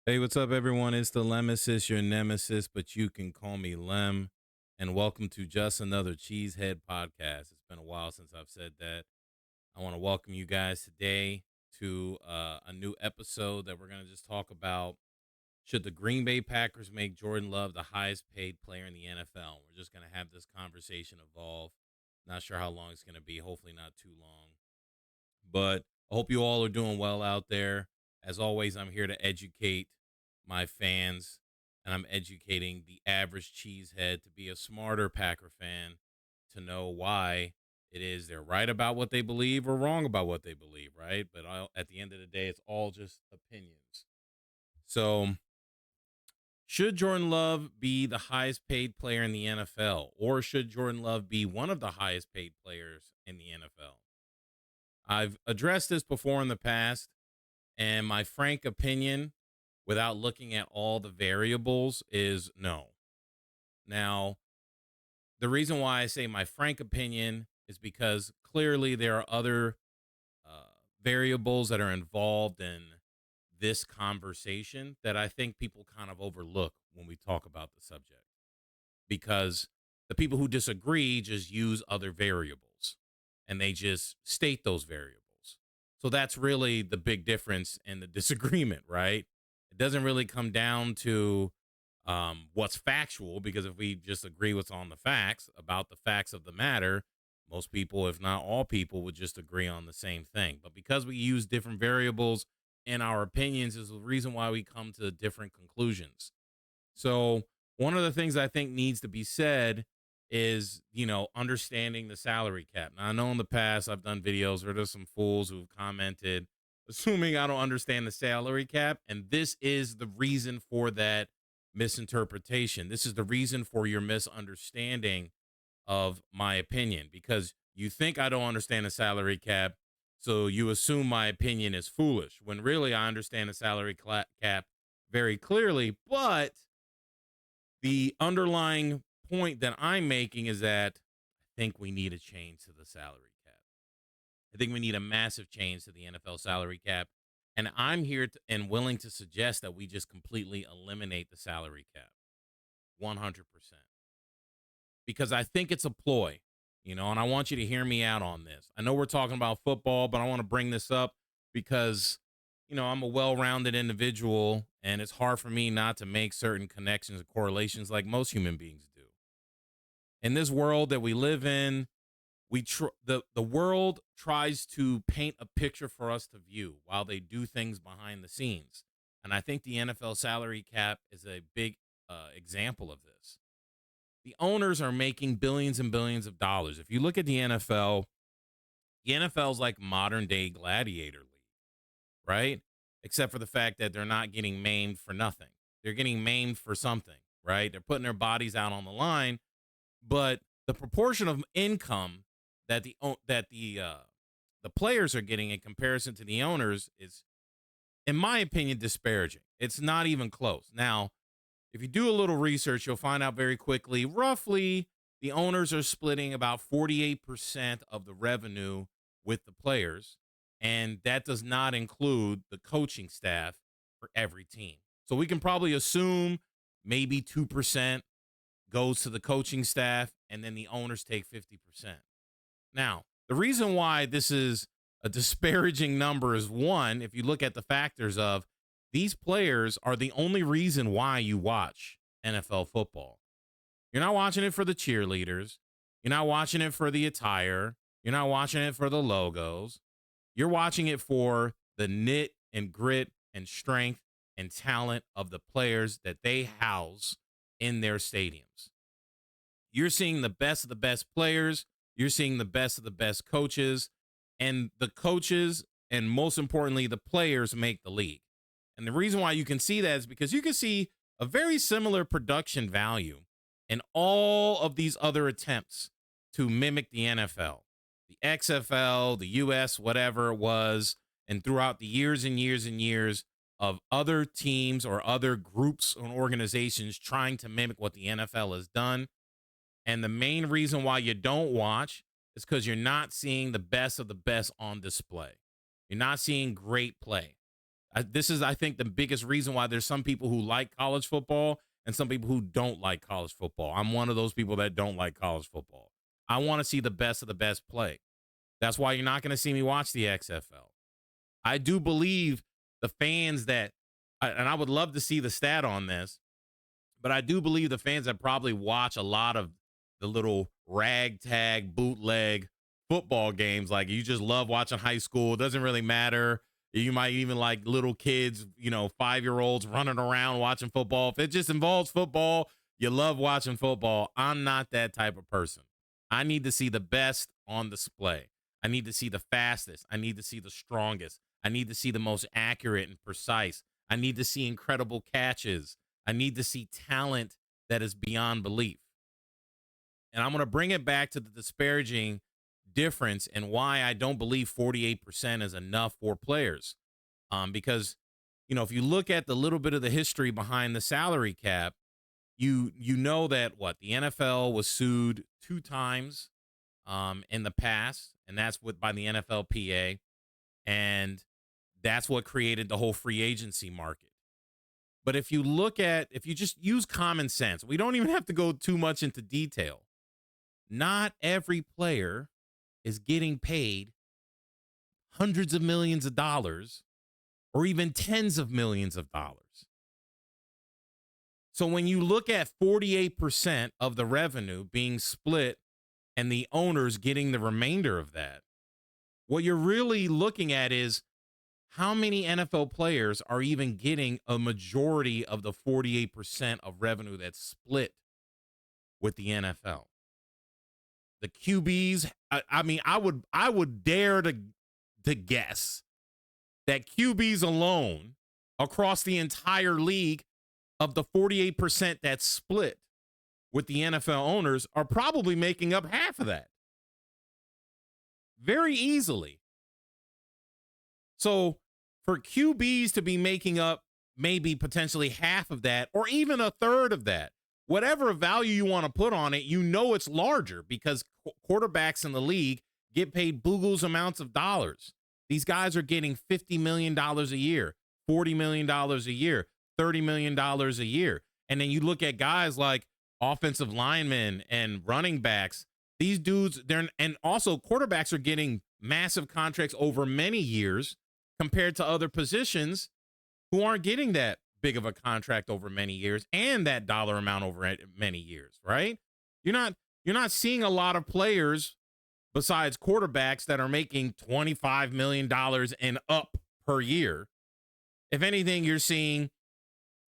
Hey, what's up, everyone? It's the Lemesis, your nemesis, but you can call me Lem. And welcome to just another Cheesehead podcast. It's been a while since I've said that. I want to welcome you guys today to a new episode that we're going to just talk about. Should the Green Bay Packers make Jordan Love the highest paid player in the NFL? We're just going to have this conversation evolve. Not sure how long it's going to be. Hopefully, not too long. But I hope you all are doing well out there. As always, I'm here to educate my fans, and I'm educating the average cheesehead to be a smarter Packer fan, to know why it is they're right about what they believe or wrong about what they believe, right? But at the end of the day, it's all just opinions. So, should Jordan Love be the highest paid player in the NFL, or should Jordan Love be one of the highest paid players in the NFL? I've addressed this before in the past, and my frank opinion, without looking at all the variables, is no. Now, the reason why I say my frank opinion is because clearly there are other variables that are involved in this conversation that I think people kind of overlook when we talk about the subject, because the people who disagree just use other variables and they just state those variables. So that's really the big difference in the disagreement, right? It doesn't really come down to what's factual, because if we just agree what's on the facts about the facts of the matter, most people, if not all people, would just agree on the same thing. But because we use different variables in our opinions, is the reason why we come to different conclusions. So one of the things I think needs to be said is, understanding the salary cap. Now, I know in the past I've done videos where there's some fools who've commented, assuming I don't understand the salary cap. And this is the reason for that misinterpretation. This is the reason for your misunderstanding of my opinion, because you think I don't understand the salary cap. So you assume my opinion is foolish, when really I understand the cap very clearly. But the underlying point that I'm making is that I think we need a change to the salary cap. I think we need a massive change to the NFL salary cap. And I'm here and willing to suggest that we just completely eliminate the salary cap 100%, because I think it's a ploy, and I want you to hear me out on this. I know we're talking about football, but I want to bring this up because, I'm a well rounded individual, and it's hard for me not to make certain connections and correlations like most human beings do. In this world that we live in, the world tries to paint a picture for us to view while they do things behind the scenes. And I think the NFL salary cap is a big example of this. The owners are making billions and billions of dollars. If you look at the NFL is like modern day gladiator league, right? Except for the fact that they're not getting maimed for nothing. They're getting maimed for something, right? They're putting their bodies out on the line, but the proportion of income that the players are getting in comparison to the owners is, in my opinion, disparaging. It's not even close. Now, if you do a little research, you'll find out very quickly, roughly, the owners are splitting about 48% of the revenue with the players. And that does not include the coaching staff for every team. So we can probably assume maybe 2% goes to the coaching staff, and then the owners take 50%. Now, the reason why this is a disparaging number is, one, if you look at the factors of, these players are the only reason why you watch NFL football. You're not watching it for the cheerleaders. You're not watching it for the attire. You're not watching it for the logos. You're watching it for the knit and grit and strength and talent of the players that they house in their stadiums. You're seeing the best of the best players. You're seeing the best of the best coaches. And the coaches, and most importantly, the players, make the league. And the reason why you can see that is because you can see a very similar production value in all of these other attempts to mimic the NFL, the XFL, the US, whatever it was, and throughout the years and years and years of other teams or other groups and organizations trying to mimic what the NFL has done. And the main reason why you don't watch is because you're not seeing the best of the best on display. You're not seeing great play. This is, I think, the biggest reason why there's some people who like college football and some people who don't like college football. I'm one of those people that don't like college football. I want to see the best of the best play. That's why you're not going to see me watch the XFL. I do believe the fans that, and I would love to see the stat on this, but I do believe the fans that probably watch a lot of the little ragtag bootleg football games, like you just love watching high school. It doesn't really matter. You might even like little kids, 5-year-olds running around watching football. If it just involves football, you love watching football. I'm not that type of person. I need to see the best on display. I need to see the fastest. I need to see the strongest. I need to see the most accurate and precise. I need to see incredible catches. I need to see talent that is beyond belief. And I'm going to bring it back to the disparaging difference and why I don't believe 48% is enough for players. Because, if you look at the little bit of the history behind the salary cap, you know that the NFL was sued 2 times in the past, and that's by the NFLPA, and that's what created the whole free agency market. But if you just use common sense, we don't even have to go too much into detail. Not every player is getting paid hundreds of millions of dollars or even tens of millions of dollars. So when you look at 48% of the revenue being split and the owners getting the remainder of that, what you're really looking at is how many NFL players are even getting a majority of the 48% of revenue that's split with the NFL. The QBs, I would dare to guess that QBs alone across the entire league, of the 48% that's split with the NFL owners, are probably making up half of that. Very easily. So for QBs to be making up maybe potentially half of that or even a third of that, whatever value you want to put on it, it's larger because quarterbacks in the league get paid boogles amounts of dollars. These guys are getting $50 million a year, $40 million a year, $30 million a year. And then you look at guys like offensive linemen and running backs. These dudes, and also quarterbacks are getting massive contracts over many years compared to other positions who aren't getting that big of a contract over many years and that dollar amount over many years, right? You're not seeing a lot of players besides quarterbacks that are making $25 million and up per year. If anything, you're seeing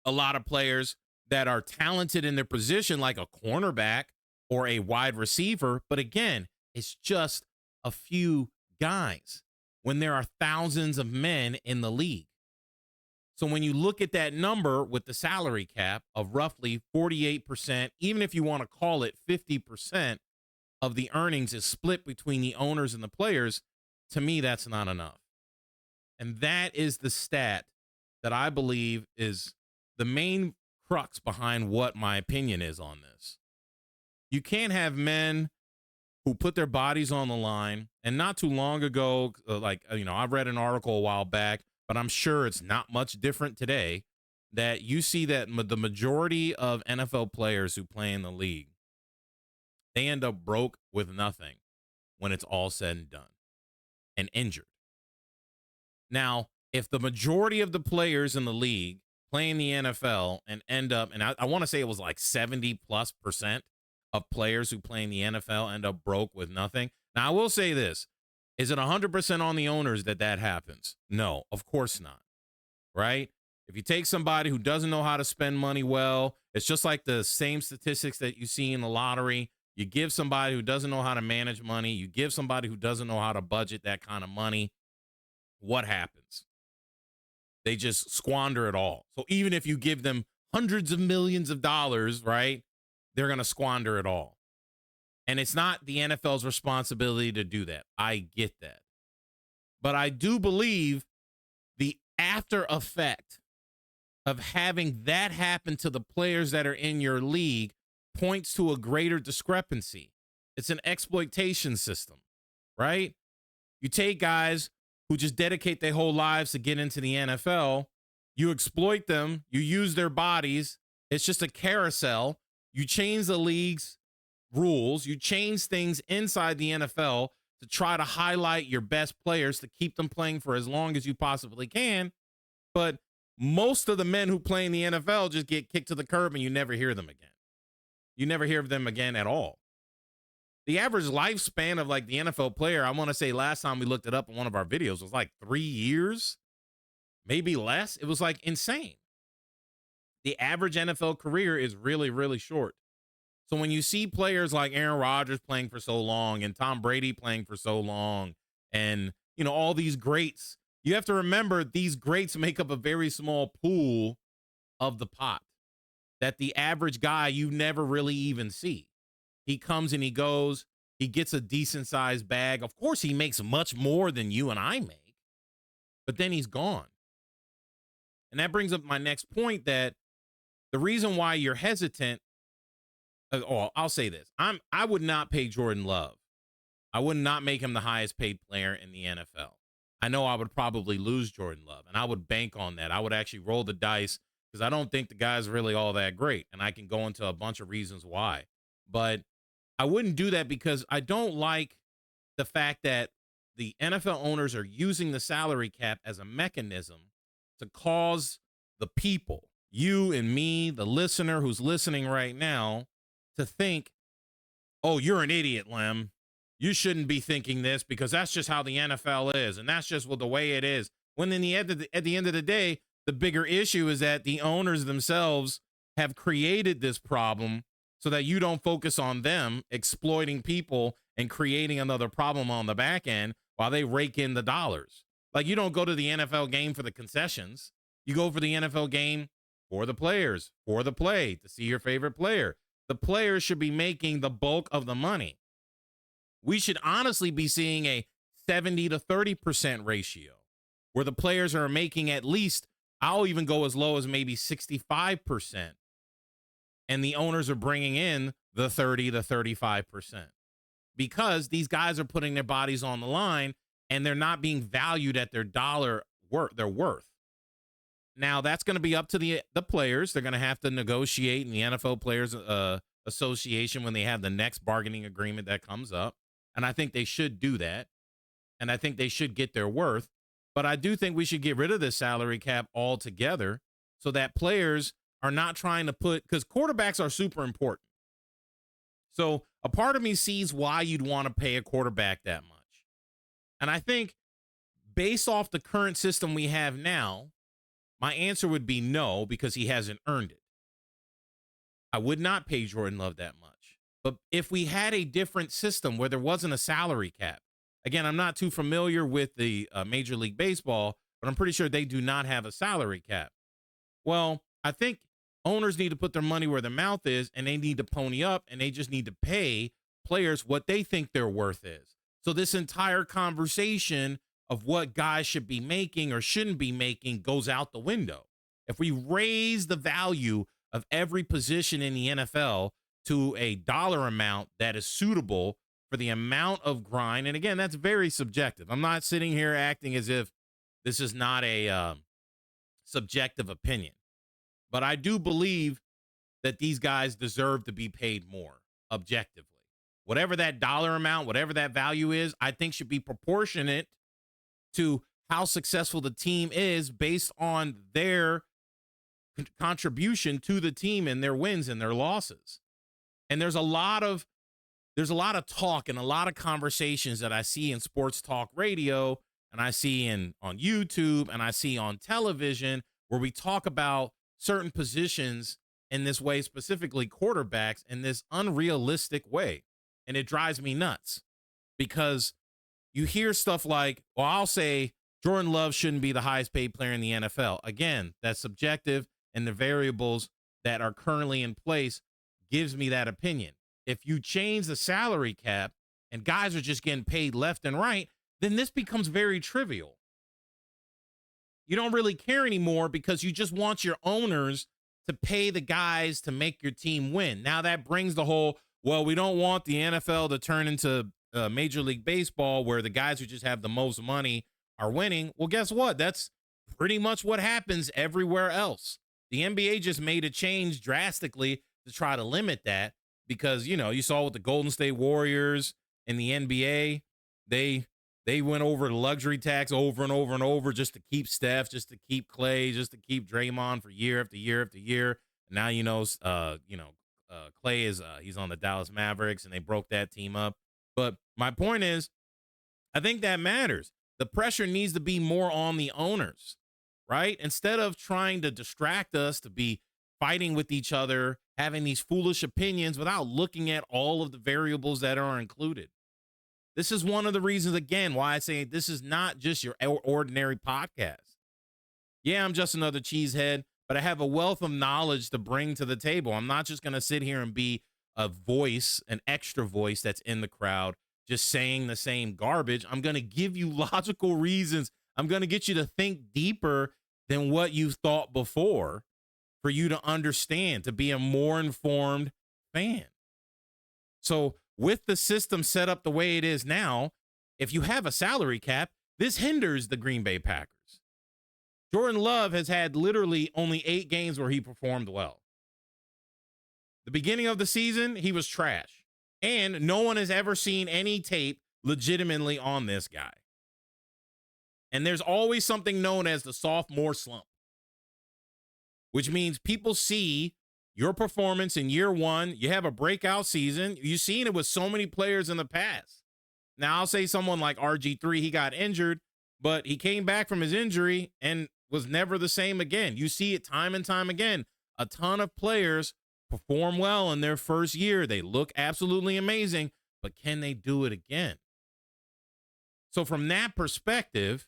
a lot of players that are talented in their position, like a cornerback or a wide receiver. But again, it's just a few guys when there are thousands of men in the league. So when you look at that number with the salary cap of roughly 48%, even if you want to call it 50% of the earnings is split between the owners and the players, to me, that's not enough. And that is the stat that I believe is the main crux behind what my opinion is on this. You can't have men who put their bodies on the line. And not too long ago, I read an article a while back, but I'm sure it's not much different today, that you see that the majority of NFL players who play in the league, they end up broke with nothing when it's all said and done and injured. Now, if the majority of the players in the league play in the NFL and end up, and I want to say it was like 70+% of players who play in the NFL end up broke with nothing. Now, I will say this. Is it 100% on the owners that happens? No, of course not. Right? If you take somebody who doesn't know how to spend money well, it's just like the same statistics that you see in the lottery. You give somebody who doesn't know how to manage money, you give somebody who doesn't know how to budget that kind of money, what happens? They just squander it all. So even if you give them hundreds of millions of dollars, right, they're going to squander it all. And it's not the NFL's responsibility to do that. I get that. But I do believe the after effect of having that happen to the players that are in your league points to a greater discrepancy. It's an exploitation system, right? You take guys who just dedicate their whole lives to get into the NFL. You exploit them, you use their bodies. It's just a carousel. You change the league's rules, you change things inside the NFL to try to highlight your best players to keep them playing for as long as you possibly can. But most of the men who play in the NFL just get kicked to the curb and you never hear them again. You never hear of them again at all. The average lifespan of like the NFL player, I want to say last time we looked it up in one of our videos, was like 3 years, maybe less. It was like insane. The average NFL career is really, really short. So when you see players like Aaron Rodgers playing for so long and Tom Brady playing for so long and, you know, all these greats, you have to remember these greats make up a very small pool of the pot that the average guy you never really even see. He comes and he goes, he gets a decent sized bag. Of course, he makes much more than you and I make, but then he's gone. And that brings up my next point, that the reason why you're hesitant, I'll say this. I would not pay Jordan Love. I would not make him the highest paid player in the NFL. I know I would probably lose Jordan Love, and I would bank on that. I would actually roll the dice because I don't think the guy's really all that great, and I can go into a bunch of reasons why. But I wouldn't do that because I don't like the fact that the NFL owners are using the salary cap as a mechanism to cause the people, you and me, the listener who's listening right now, to think, oh, you're an idiot, Lem. You shouldn't be thinking this because that's just how the NFL is, and that's just the way it is. When at the end of the day, the bigger issue is that the owners themselves have created this problem so that you don't focus on them exploiting people and creating another problem on the back end while they rake in the dollars. Like, you don't go to the NFL game for the concessions. You go for the NFL game for the players, for the play, to see your favorite player. The players should be making the bulk of the money. We should honestly be seeing a 70 to 30% ratio where the players are making at least, I'll even go as low as maybe 65%. And the owners are bringing in the 30 to 35% because these guys are putting their bodies on the line and they're not being valued at their dollar worth, their worth. Now, that's going to be up to the players. They're going to have to negotiate in the NFL Players Association when they have the next bargaining agreement that comes up. And I think they should do that. And I think they should get their worth. But I do think we should get rid of this salary cap altogether so that players are not trying to because quarterbacks are super important. So a part of me sees why you'd want to pay a quarterback that much. And I think based off the current system we have now, my answer would be no, because he hasn't earned it. I would not pay Jordan Love that much. But if we had a different system where there wasn't a salary cap, again, I'm not too familiar with the Major League Baseball, but I'm pretty sure they do not have a salary cap. Well, I think owners need to put their money where their mouth is, and they need to pony up, and they just need to pay players what they think their worth is. So this entire conversation of what guys should be making or shouldn't be making goes out the window. If we raise the value of every position in the NFL to a dollar amount that is suitable for the amount of grind, and again, that's very subjective. I'm not sitting here acting as if this is not a subjective opinion, but I do believe that these guys deserve to be paid more objectively. Whatever that dollar amount, whatever that value is, I think should be proportionate to how successful the team is based on their contribution to the team and their wins and their losses. And there's a lot of talk and a lot of conversations that I see in sports talk radio, and I see on YouTube, and I see on television, where we talk about certain positions in this way, specifically quarterbacks, in this unrealistic way. And it drives me nuts because you hear stuff like, well, I'll say Jordan Love shouldn't be the highest paid player in the NFL. Again, that's subjective, and the variables that are currently in place gives me that opinion. If you change the salary cap and guys are just getting paid left and right, then this becomes very trivial. You don't really care anymore because you just want your owners to pay the guys to make your team win. Now that brings the whole, well, we don't want the NFL to turn into Major League Baseball where the guys who just have the most money are winning. Well, guess what? That's pretty much what happens everywhere else. The NBA just made a change drastically to try to limit that because, you saw with the Golden State Warriors and the NBA, they they went over the luxury tax over and over and over just to keep Steph, just to keep Clay, just to keep Draymond for year after year after year. And now Clay is he's on the Dallas Mavericks and they broke that team up. But my point is, I think that matters. The pressure needs to be more on the owners, right? Instead of trying to distract us to be fighting with each other, having these foolish opinions without looking at all of the variables that are included. This is one of the reasons, again, why I say this is not just your ordinary podcast. Yeah, I'm just another cheesehead, but I have a wealth of knowledge to bring to the table. I'm not just going to sit here and be a voice, an extra voice that's in the crowd, just saying the same garbage. I'm going to give you logical reasons. I'm going to get you to think deeper than what you've thought before for you to understand, to be a more informed fan. So with the system set up the way it is now, if you have a salary cap, this hinders the Green Bay Packers. Jordan Love has had literally only 8 games where he performed well. The beginning of the season, he was trash. And no one has ever seen any tape legitimately on this guy. And there's always something known as the sophomore slump, which means people see your performance in year one. You have a breakout season. You've seen it with so many players in the past. Now, I'll say someone like RG3, he got injured, but he came back from his injury and was never the same again. You see it time and time again. A ton of players perform well in their first year. They look absolutely amazing, but can they do it again? So from that perspective,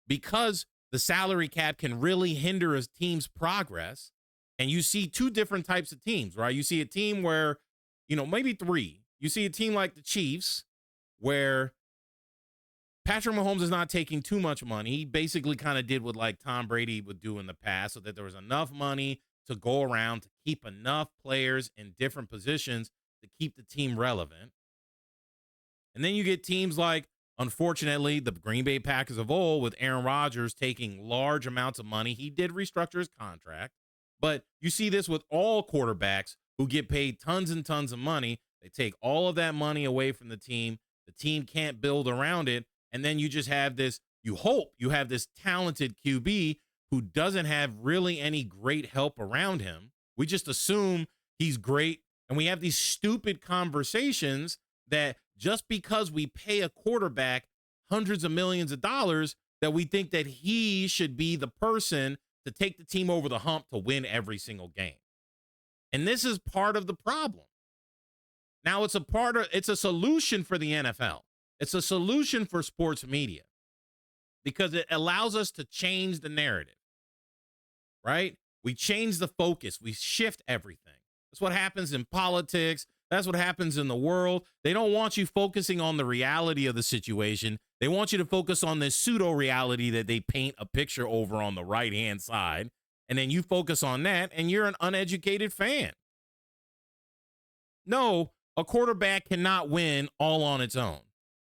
because the salary cap can really hinder a team's progress, and you see 2 different types of teams, right? You see a team where, maybe 3. You see a team like the Chiefs where Patrick Mahomes is not taking too much money. He basically kind of did what like Tom Brady would do in the past so that there was enough money to go around to keep enough players in different positions to keep the team relevant. And then you get teams like, unfortunately, the Green Bay Packers of old with Aaron Rodgers taking large amounts of money. He did restructure his contract, but you see this with all quarterbacks who get paid tons and tons of money. They take all of that money away from the team. The team can't build around it. And then you just have this, you hope you have this talented QB who doesn't have really any great help around him. We just assume he's great. And we have these stupid conversations that just because we pay a quarterback hundreds of millions of dollars, that we think that he should be the person to take the team over the hump to win every single game. And this is part of the problem. Now it's a solution for the NFL. It's a solution for sports media because it allows us to change the narrative, right? We change the focus. We shift everything. That's what happens in politics. That's what happens in the world. They don't want you focusing on the reality of the situation. They want you to focus on this pseudo reality that they paint a picture over on the right-hand side. And then you focus on that and you're an uneducated fan. No, a quarterback cannot win all on its own.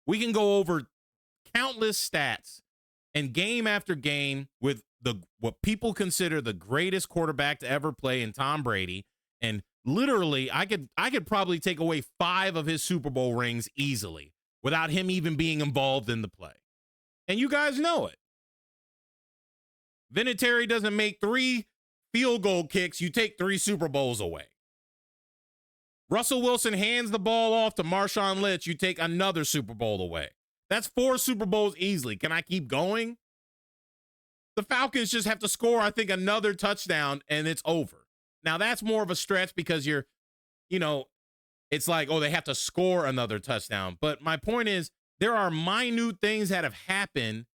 We can go over countless stats and game after game with what people consider the greatest quarterback to ever play in Tom Brady. And literally, I could probably take away 5 of his Super Bowl rings easily without him even being involved in the play. And you guys know it. Vinatieri doesn't make 3 field goal kicks. You take 3 Super Bowls away. Russell Wilson hands the ball off to Marshawn Lynch. You take another Super Bowl away. That's 4 Super Bowls easily. Can I keep going? The Falcons just have to score, I think, another touchdown, and it's over. Now, that's more of a stretch because it's like, oh, they have to score another touchdown. But my point is, there are minute things that have happened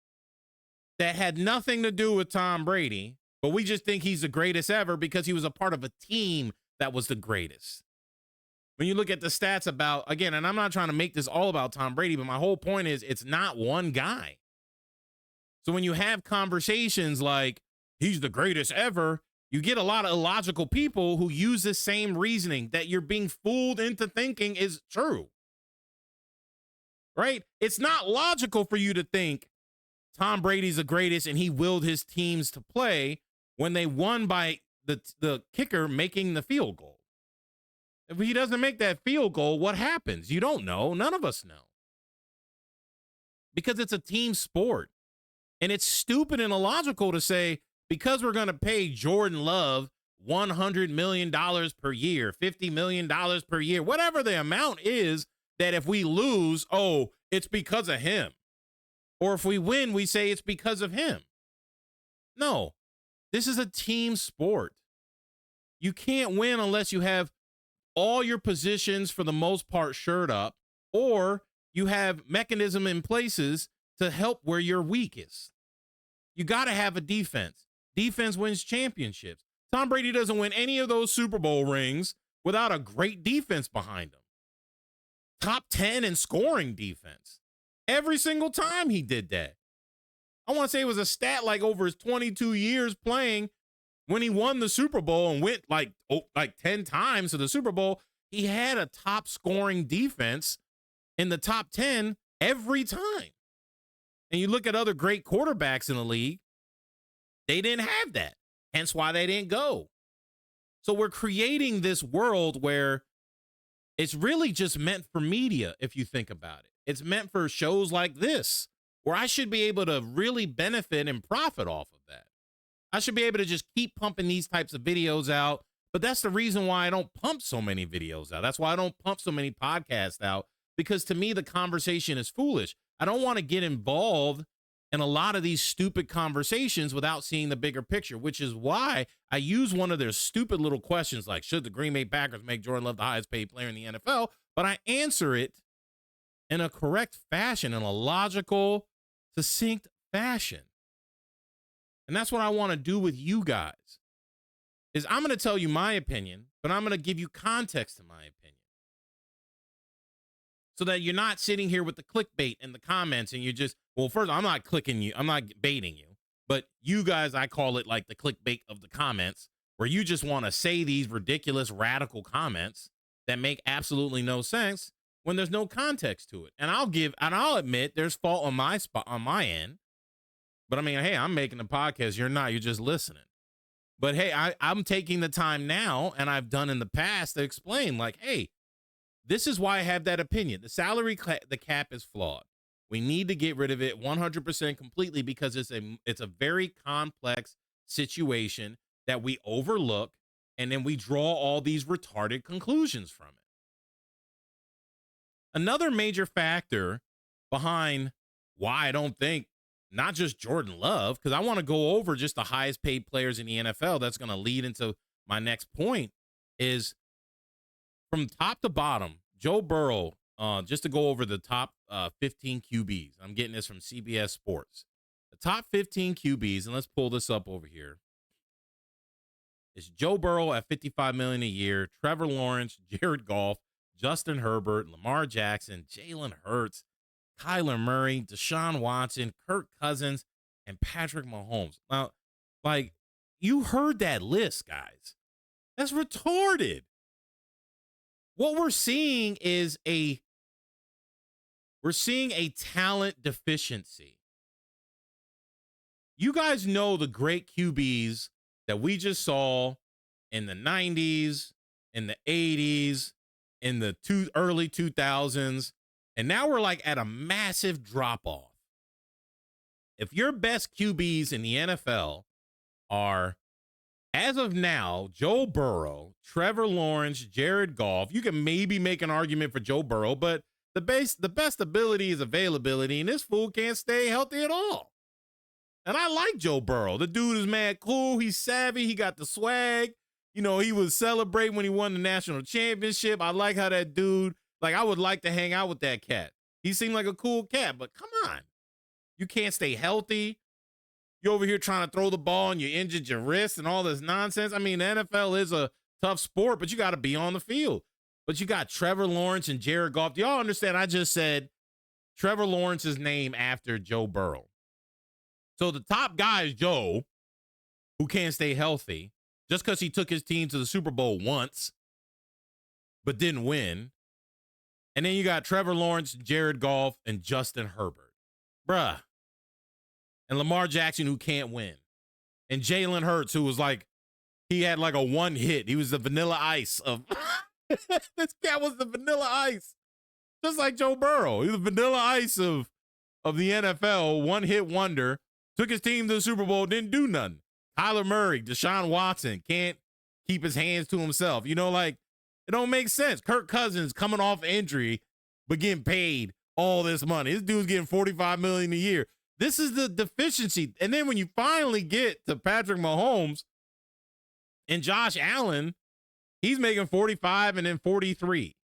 that had nothing to do with Tom Brady, but we just think he's the greatest ever because he was a part of a team that was the greatest. When you look at the stats about, again, and I'm not trying to make this all about Tom Brady, but my whole point is it's not one guy. So when you have conversations like he's the greatest ever, you get a lot of illogical people who use the same reasoning that you're being fooled into thinking is true. Right? It's not logical for you to think Tom Brady's the greatest and he willed his teams to play when they won by the kicker making the field goal. If he doesn't make that field goal, what happens? You don't know. None of us know. Because it's a team sport. And it's stupid and illogical to say, because we're going to pay Jordan Love $100 million per year, $50 million per year, whatever the amount is, that if we lose, oh, it's because of him. Or if we win, we say it's because of him. No, this is a team sport. You can't win unless you have all your positions for the most part shored up, or you have mechanism in places to help where you're weakest. You got to have a defense. Defense wins championships. Tom Brady doesn't win any of those Super Bowl rings without a great defense behind him. Top 10 in scoring defense. Every single time he did that. I want to say it was a stat like over his 22 years playing, when he won the Super Bowl and went like 10 times to the Super Bowl, he had a top scoring defense in the top 10 every time. And you look at other great quarterbacks in the league, they didn't have that. Hence why they didn't go. So we're creating this world where it's really just meant for media, if you think about it. It's meant for shows like this, where I should be able to really benefit and profit off of that. I should be able to just keep pumping these types of videos out. But that's the reason why I don't pump so many videos out. That's why I don't pump so many podcasts out, because to me, the conversation is foolish. I don't want to get involved in a lot of these stupid conversations without seeing the bigger picture, which is why I use one of their stupid little questions like, should the Green Bay Packers make Jordan Love the highest paid player in the NFL? But I answer it in a correct fashion, in a logical, succinct fashion. And that's what I want to do with you guys, is I'm going to tell you my opinion, but I'm going to give you context to my opinion, so that you're not sitting here with the clickbait in the comments and you just, well, first, I'm not clicking you. I'm not baiting you, but you guys, I call it like the clickbait of the comments, where you just want to say these ridiculous, radical comments that make absolutely no sense when there's no context to it. And I'll admit there's fault on my end. But I mean, hey, I'm making a podcast. You're not. You're just listening. But hey, I'm taking the time now, and I've done in the past, to explain, like, hey, this is why I have that opinion. The the cap is flawed. We need to get rid of it 100% completely, because it's a very complex situation that we overlook, and then we draw all these retarded conclusions from it. Another major factor behind why I don't think, not just Jordan Love, because I want to go over just the highest paid players in the NFL. That's going to lead into my next point, is from top to bottom, Joe Burrow, just to go over the top 15 QBs. I'm getting this from CBS Sports. The top 15 QBs, and let's pull this up over here, is Joe Burrow at $55 million a year, Trevor Lawrence, Jared Goff, Justin Herbert, Lamar Jackson, Jalen Hurts, Kyler Murray, Deshaun Watson, Kirk Cousins, and Patrick Mahomes. Now, like, you heard that list, guys. That's retarded. What we're seeing is a talent deficiency. You guys know the great QBs that we just saw in the 90s, in the 80s, in the early 2000s. And now we're like at a massive drop off. If your best QBs in the NFL are, as of now, Joe Burrow, Trevor Lawrence, Jared Goff, you can maybe make an argument for Joe Burrow, but the best ability is availability, and this fool can't stay healthy at all. And I like Joe Burrow. The dude is mad cool. He's savvy. He got the swag. You know, he was celebrating when he won the national championship. I like how that dude, like, I would like to hang out with that cat. He seemed like a cool cat, but come on. You can't stay healthy. You're over here trying to throw the ball and you injured your wrist and all this nonsense. I mean, the NFL is a tough sport, but you got to be on the field. But you got Trevor Lawrence and Jared Goff. Do y'all understand? I just said Trevor Lawrence's name after Joe Burrow. So the top guy is Joe, who can't stay healthy just because he took his team to the Super Bowl once, but didn't win. And then you got Trevor Lawrence, Jared Goff, and Justin Herbert. Bruh, and Lamar Jackson, who can't win, and Jalen Hurts, who was like, he had like a one hit. He was the vanilla ice of this guy was the vanilla ice. Just like Joe Burrow. He was the vanilla ice of the NFL, one hit wonder. Took his team to the Super Bowl, didn't do nothing. Kyler Murray, Deshaun Watson can't keep his hands to himself. You know, like, it don't make sense. Kirk Cousins coming off injury, but getting paid all this money. This dude's getting $45 million a year. This is the deficiency. And then when you finally get to Patrick Mahomes and Josh Allen, he's making 45 and then 43.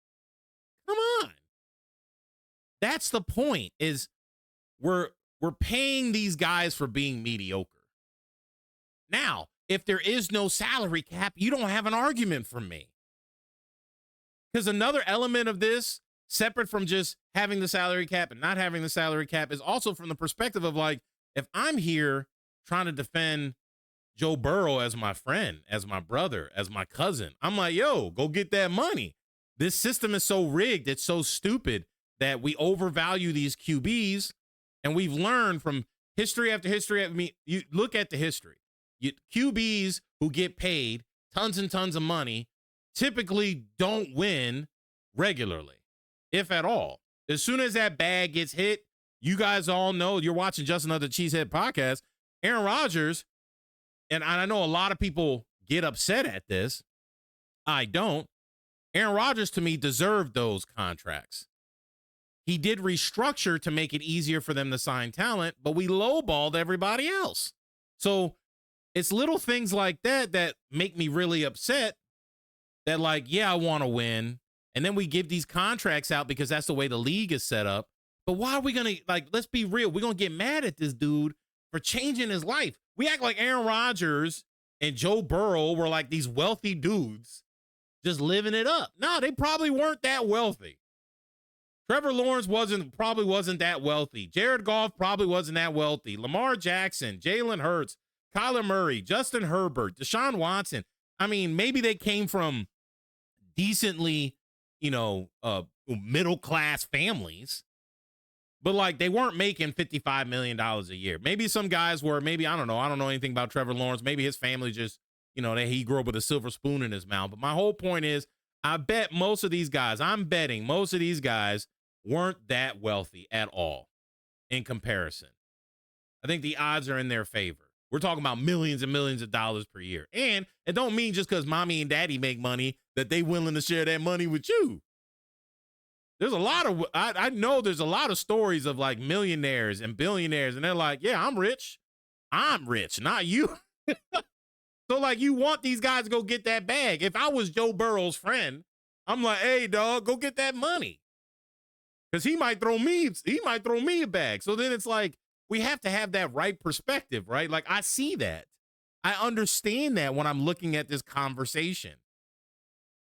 Come on. That's the point, is we're paying these guys for being mediocre. Now, if there is no salary cap, you don't have an argument from me. Because another element of this, separate from just having the salary cap and not having the salary cap, is also from the perspective of, like, if I'm here trying to defend Joe Burrow as my friend, as my brother, as my cousin, I'm like, yo, go get that money. This system is so rigged, it's so stupid that we overvalue these QBs, and we've learned from history after history. I mean, you look at the history. QBs who get paid tons and tons of money typically don't win regularly, if at all. As soon as that bag gets hit, you guys all know, you're watching Just Another Cheesehead podcast, Aaron Rodgers, and I know a lot of people get upset at this. I don't. Aaron Rodgers, to me, deserved those contracts. He did restructure to make it easier for them to sign talent, but we lowballed everybody else. So it's little things like that that make me really upset, that, like, yeah, I want to win. And then we give these contracts out because that's the way the league is set up. But why are we going to, like, let's be real. We're going to get mad at this dude for changing his life. We act like Aaron Rodgers and Joe Burrow were like these wealthy dudes just living it up. No, they probably weren't that wealthy. Trevor Lawrence probably wasn't that wealthy. Jared Goff probably wasn't that wealthy. Lamar Jackson, Jalen Hurts, Kyler Murray, Justin Herbert, Deshaun Watson. I mean, maybe they came from decently, middle-class families, but, like, they weren't making $55 million a year. Maybe some guys were, maybe, I don't know anything about Trevor Lawrence. Maybe his family just, he grew up with a silver spoon in his mouth. But my whole point is, I'm betting most of these guys weren't that wealthy at all in comparison. I think the odds are in their favor. We're talking about millions and millions of dollars per year. And it don't mean just because mommy and daddy make money that they willing to share that money with you. There's a lot of, I know there's a lot of stories of, like, millionaires and billionaires, and they're like, yeah, I'm rich, not you. So, like, you want these guys to go get that bag. If I was Joe Burrow's friend, I'm like, hey, dog, go get that money. Because he might throw me a bag. So then it's like, we have to have that right perspective, right? Like, I see that. I understand that when I'm looking at this conversation.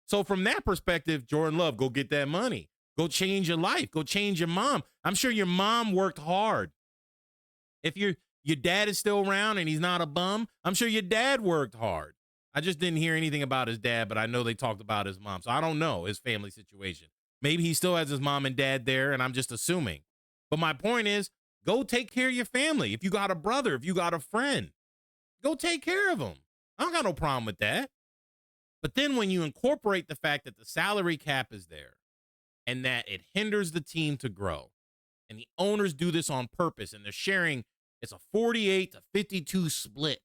So from that perspective, Jordan Love, go get that money. Go change your life. Go change your mom. I'm sure your mom worked hard. If your dad is still around and he's not a bum, I'm sure your dad worked hard. I just didn't hear anything about his dad, but I know they talked about his mom. So I don't know his family situation. Maybe he still has his mom and dad there, and I'm just assuming. But my point is, go take care of your family. If you got a brother, if you got a friend, go take care of them. I don't got no problem with that. But then when you incorporate the fact that the salary cap is there and that it hinders the team to grow, and the owners do this on purpose, and they're sharing, it's a 48 to 52 split,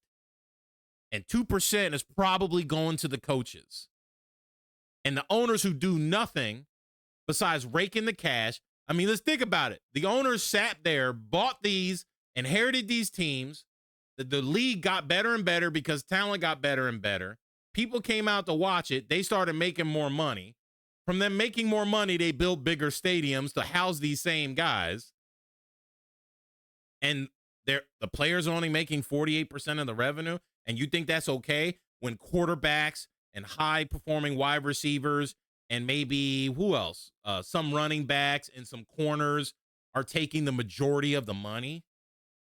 and 2% is probably going to the coaches. And the owners who do nothing besides raking the cash, I mean, let's think about it. The owners sat there, bought these, inherited these teams. The league got better and better because talent got better and better. People came out to watch it. They started making more money. From them making more money, they built bigger stadiums to house these same guys. And the players are only making 48% of the revenue. And you think that's okay when quarterbacks and high-performing wide receivers and maybe, who else? Some running backs and some corners are taking the majority of the money.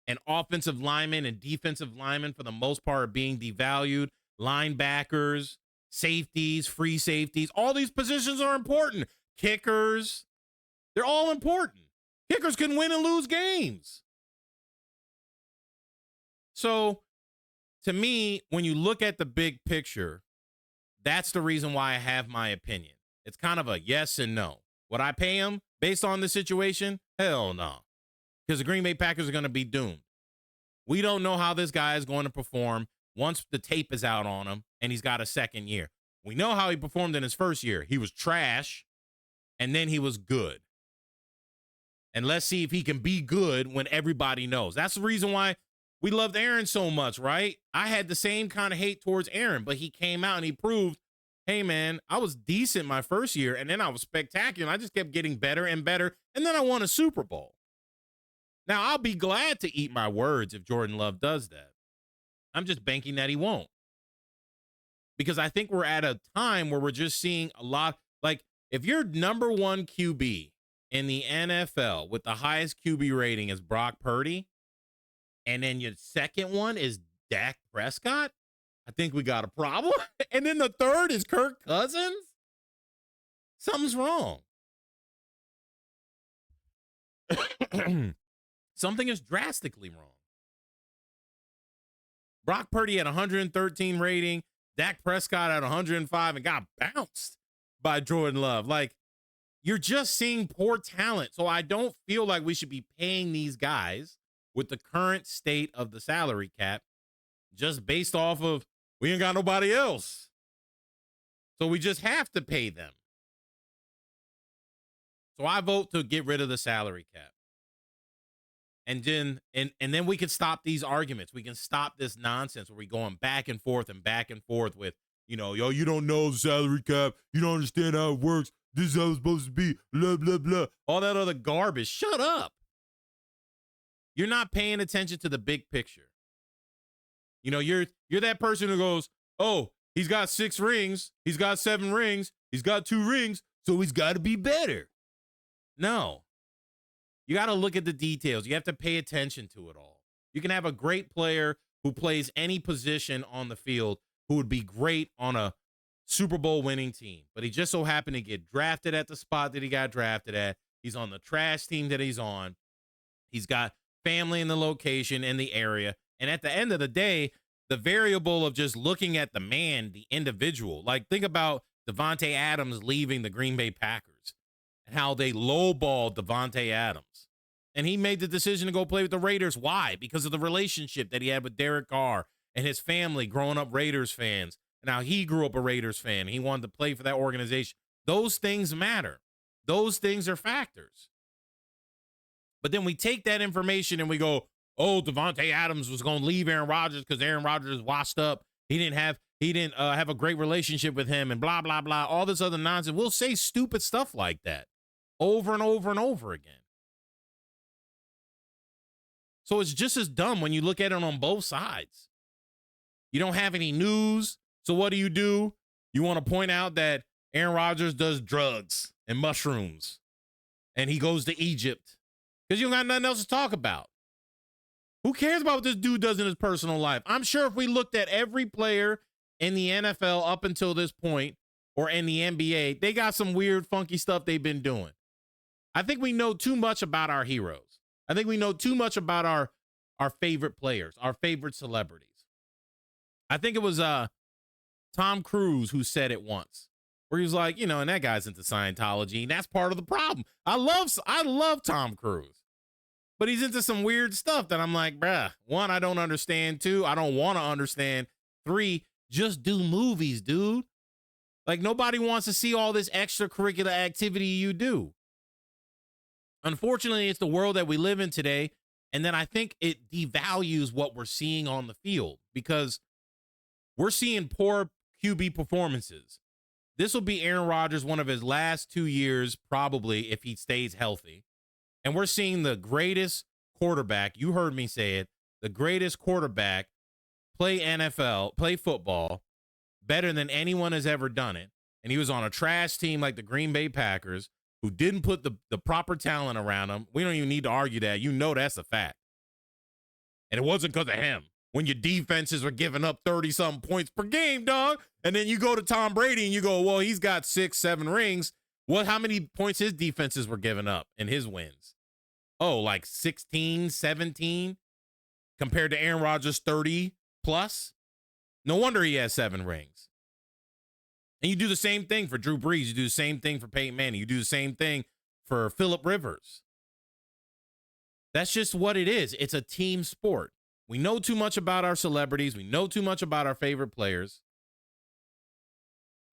And offensive linemen and defensive linemen, for the most part, are being devalued. Linebackers, safeties, free safeties, all these positions are important. Kickers, they're all important. Kickers can win and lose games. So to me, when you look at the big picture, that's the reason why I have my opinion. It's kind of a yes and no. Would I pay him based on the situation? Hell no. Because the Green Bay Packers are going to be doomed. We don't know how this guy is going to perform once the tape is out on him and he's got a second year. We know how he performed in his first year. He was trash, and then he was good. And let's see if he can be good when everybody knows. That's the reason why we loved Aaron so much, right? I had the same kind of hate towards Aaron, but he came out and he proved, hey, man, I was decent my first year, and then I was spectacular. I just kept getting better and better, and then I won a Super Bowl. Now, I'll be glad to eat my words if Jordan Love does that. I'm just banking that he won't. Because I think we're at a time where we're just seeing a lot. Like, if your number one QB in the NFL with the highest QB rating is Brock Purdy, and then your second one is Dak Prescott, I think we got a problem. And then the third is Kirk Cousins. Something's wrong. Something is drastically wrong. Brock Purdy had 113 rating, Dak Prescott at 105 and got bounced by Jordan Love. Like, you're just seeing poor talent. So I don't feel like we should be paying these guys with the current state of the salary cap just based off of we ain't got nobody else. So we just have to pay them. So I vote to get rid of the salary cap. And then we can stop these arguments. We can stop this nonsense where we're going back and forth with, yo, you don't know the salary cap. You don't understand how it works. This is how it's supposed to be. Blah, blah, blah. All that other garbage. Shut up. You're not paying attention to the big picture. You're that person who goes, oh, he's got 6 rings. He's got 7 rings. He's got 2 rings. So he's got to be better. No. You got to look at the details. You have to pay attention to it all. You can have a great player who plays any position on the field who would be great on a Super Bowl winning team, but he just so happened to get drafted at the spot that he got drafted at. He's on the trash team that he's on. He's got family in the location in the area. And at the end of the day, the variable of just looking at the man, the individual, like think about Devontae Adams leaving the Green Bay Packers and how they lowballed Devontae Adams. And he made the decision to go play with the Raiders. Why? Because of the relationship that he had with Derek Carr and his family growing up Raiders fans. Now, he grew up a Raiders fan. He wanted to play for that organization. Those things matter. Those things are factors. But then we take that information and we go, oh, Devontae Adams was going to leave Aaron Rodgers because Aaron Rodgers is washed up. He didn't have a great relationship with him and blah, blah, blah, all this other nonsense. We'll say stupid stuff like that over and over and over again. So it's just as dumb when you look at it on both sides. You don't have any news. So what do? You want to point out that Aaron Rodgers does drugs and mushrooms and he goes to Egypt because you don't got nothing else to talk about. Who cares about what this dude does in his personal life? I'm sure if we looked at every player in the NFL up until this point or in the NBA, they got some weird, funky stuff they've been doing. I think we know too much about our heroes. I think we know too much about our favorite players, our favorite celebrities. I think it was Tom Cruise who said it once, where he was like, and that guy's into Scientology, and that's part of the problem. I love Tom Cruise, but he's into some weird stuff that I'm like, bruh, 1, I don't understand. 2, I don't want to understand. 3, just do movies, dude. Like, nobody wants to see all this extracurricular activity you do. Unfortunately, it's the world that we live in today, and then I think it devalues what we're seeing on the field because we're seeing poor QB performances. This will be Aaron Rodgers, one of his last 2 years, probably, if he stays healthy. And we're seeing the greatest quarterback, you heard me say it, the greatest quarterback play football better than anyone has ever done it. And he was on a trash team like the Green Bay Packers who didn't put the proper talent around him. We don't even need to argue that. That's a fact. And it wasn't because of him. When your defenses were giving up 30-something points per game, dog. And then you go to Tom Brady and you go, well, he's got 6, 7 rings. How many points his defenses were giving up in his wins? Oh, like 16, 17? compared to Aaron Rodgers' 30 plus. No wonder he has 7 rings. And you do the same thing for Drew Brees. You do the same thing for Peyton Manning. You do the same thing for Phillip Rivers. That's just what it is. It's a team sport. We know too much about our celebrities. We know too much about our favorite players.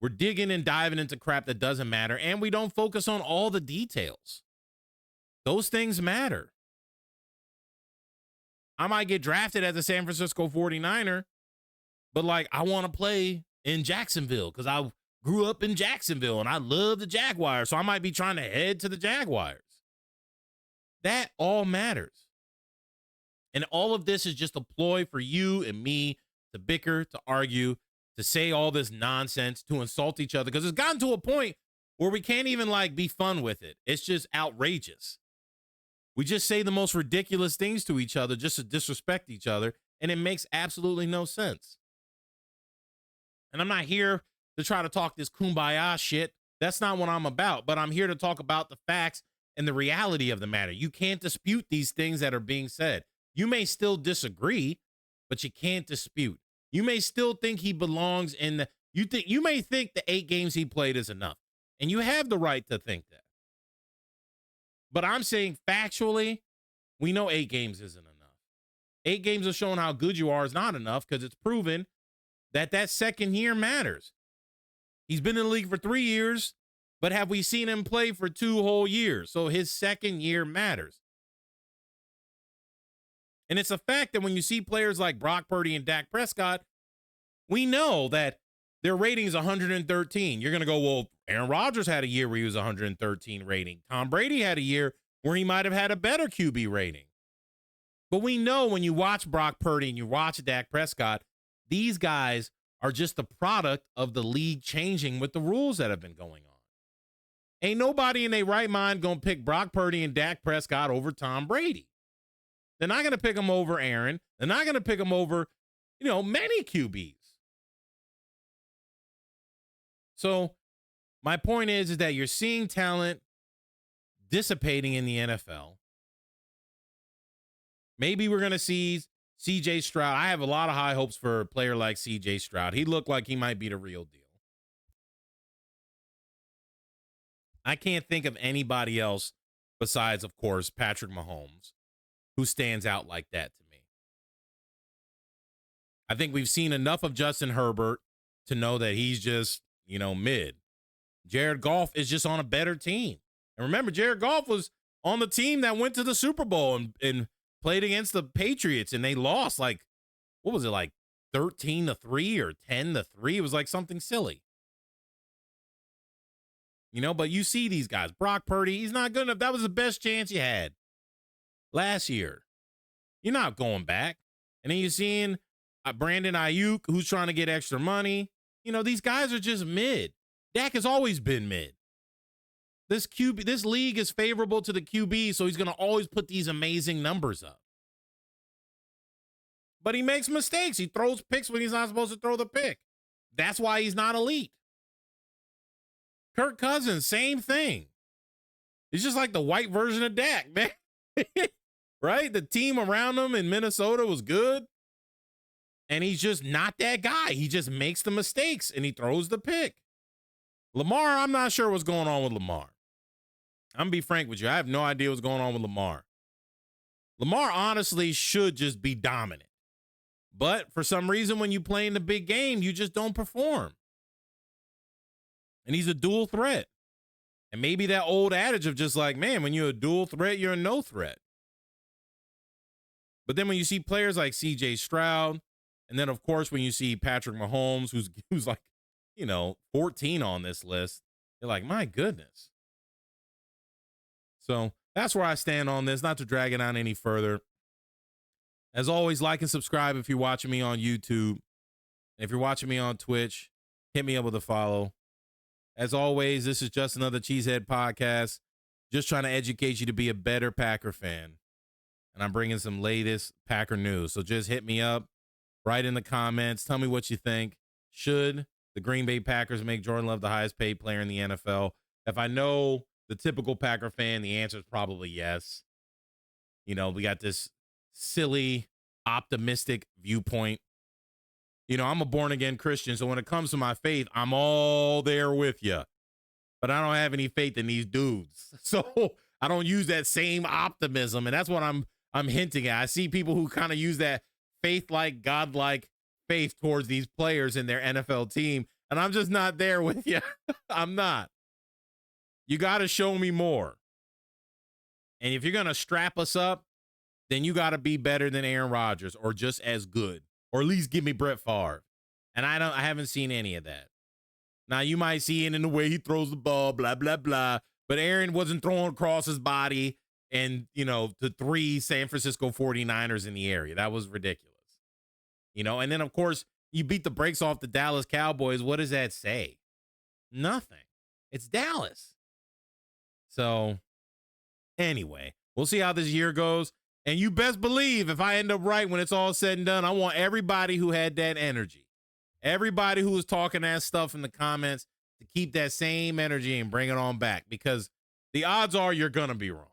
We're digging and diving into crap that doesn't matter, and we don't focus on all the details. Those things matter. I might get drafted as a San Francisco 49er, but like I want to play in Jacksonville because I grew up in Jacksonville and I love the Jaguars, so I might be trying to head to the Jaguars. That all matters. And all of this is just a ploy for you and me to bicker, to argue, to say all this nonsense, to insult each other, because it's gotten to a point where we can't even like be fun with it. It's just outrageous. We just say the most ridiculous things to each other just to disrespect each other, and it makes absolutely no sense. And I'm not here to try to talk this kumbaya shit. That's not what I'm about, but I'm here to talk about the facts and the reality of the matter. You can't dispute these things that are being said. You may still disagree, but you can't dispute. You may still think he belongs in the, you may think the 8 games he played is enough, and you have the right to think that. But I'm saying factually, we know 8 games isn't enough. 8 games of showing how good you are is not enough because it's proven that that second year matters. He's been in the league for 3 years, but have we seen him play for 2 whole years? So his second year matters. And it's a fact that when you see players like Brock Purdy and Dak Prescott, we know that their rating is 113. You're going to go, well, Aaron Rodgers had a year where he was 113 rating. Tom Brady had a year where he might have had a better QB rating. But we know when you watch Brock Purdy and you watch Dak Prescott, these guys are just the product of the league changing with the rules that have been going on. Ain't nobody in their right mind going to pick Brock Purdy and Dak Prescott over Tom Brady. They're not going to pick him over Aaron. They're not going to pick him over, many QBs. So my point is that you're seeing talent dissipating in the NFL. Maybe we're going to see C.J. Stroud. I have a lot of high hopes for a player like C.J. Stroud. He looked like he might be the real deal. I can't think of anybody else besides, of course, Patrick Mahomes, who stands out like that to me. I think we've seen enough of Justin Herbert to know that he's just, mid. Jared Goff is just on a better team. And remember, Jared Goff was on the team that went to the Super Bowl and played against the Patriots, and they lost 13-3 or 10-3. It was like something silly. But you see these guys. Brock Purdy, he's not good enough. That was the best chance you had last year. You're not going back. And then you're seeing Brandon Ayuk, who's trying to get extra money. These guys are just mid. Dak has always been mid. This league is favorable to the QB, so he's going to always put these amazing numbers up. But he makes mistakes. He throws picks when he's not supposed to throw the pick. That's why he's not elite. Kirk Cousins, same thing. He's just like the white version of Dak, man. Right? The team around him in Minnesota was good. And he's just not that guy. He just makes the mistakes and he throws the pick. Lamar, I'm not sure what's going on with Lamar. I'm going to be frank with you. I have no idea what's going on with Lamar. Lamar honestly should just be dominant. But for some reason, when you play in the big game, you just don't perform. And he's a dual threat. And maybe that old adage of just like, man, when you're a dual threat, you're a no threat. But then when you see players like C.J. Stroud, and then, of course, when you see Patrick Mahomes, who's like, 14 on this list, you're like, my goodness. So that's where I stand on this, not to drag it on any further. As always, like and subscribe if you're watching me on YouTube. If you're watching me on Twitch, hit me up with a follow. As always, this is just another Cheesehead podcast, just trying to educate you to be a better Packer fan. And I'm bringing some latest Packer news. So just hit me up, write in the comments, tell me what you think. Should the Green Bay Packers make Jordan Love the highest paid player in the NFL? If I know the typical Packer fan, the answer is probably yes. We got this silly optimistic viewpoint. You know, I'm a born again Christian, so when it comes to my faith, I'm all there with you. But I don't have any faith in these dudes. So I don't use that same optimism, and that's what I'm hinting at. I see people who kind of use that faith-like, godlike faith towards these players in their NFL team, and I'm just not there with you. I'm not. You got to show me more. And if you're going to strap us up, then you got to be better than Aaron Rodgers or just as good, or at least give me Brett Favre. And I haven't seen any of that. Now, you might see it in the way he throws the ball, blah, blah, blah. But Aaron wasn't throwing across his body and, you know, the 3 San Francisco 49ers in the area. That was ridiculous. You know, and then, of course, you beat the brakes off the Dallas Cowboys. What does that say? Nothing. It's Dallas. So, anyway, we'll see how this year goes. And you best believe if I end up right when it's all said and done, I want everybody who had that energy, everybody who was talking that stuff in the comments, to keep that same energy and bring it on back, because the odds are you're going to be wrong.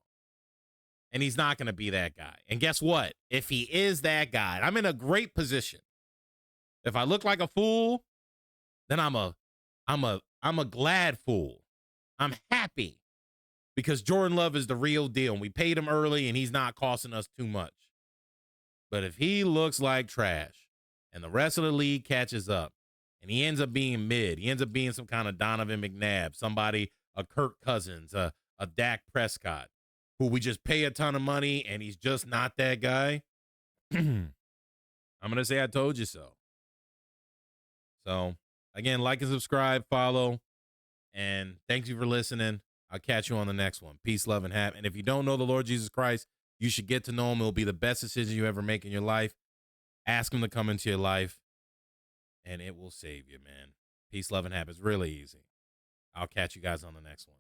And he's not going to be that guy. And guess what? If he is that guy, I'm in a great position. If I look like a fool, then I'm a glad fool. I'm happy because Jordan Love is the real deal. And we paid him early and he's not costing us too much. But if he looks like trash and the rest of the league catches up and he ends up being mid, he ends up being some kind of Donovan McNabb, somebody, a Kirk Cousins, a Dak Prescott, who we just pay a ton of money and he's just not that guy, I'm going to say I told you so. So, again, like and subscribe, follow, and thank you for listening. I'll catch you on the next one. Peace, love, and happiness. And if you don't know the Lord Jesus Christ, you should get to know him. It'll be the best decision you ever make in your life. Ask him to come into your life, and it will save you, man. Peace, love, and happiness. Really easy. I'll catch you guys on the next one.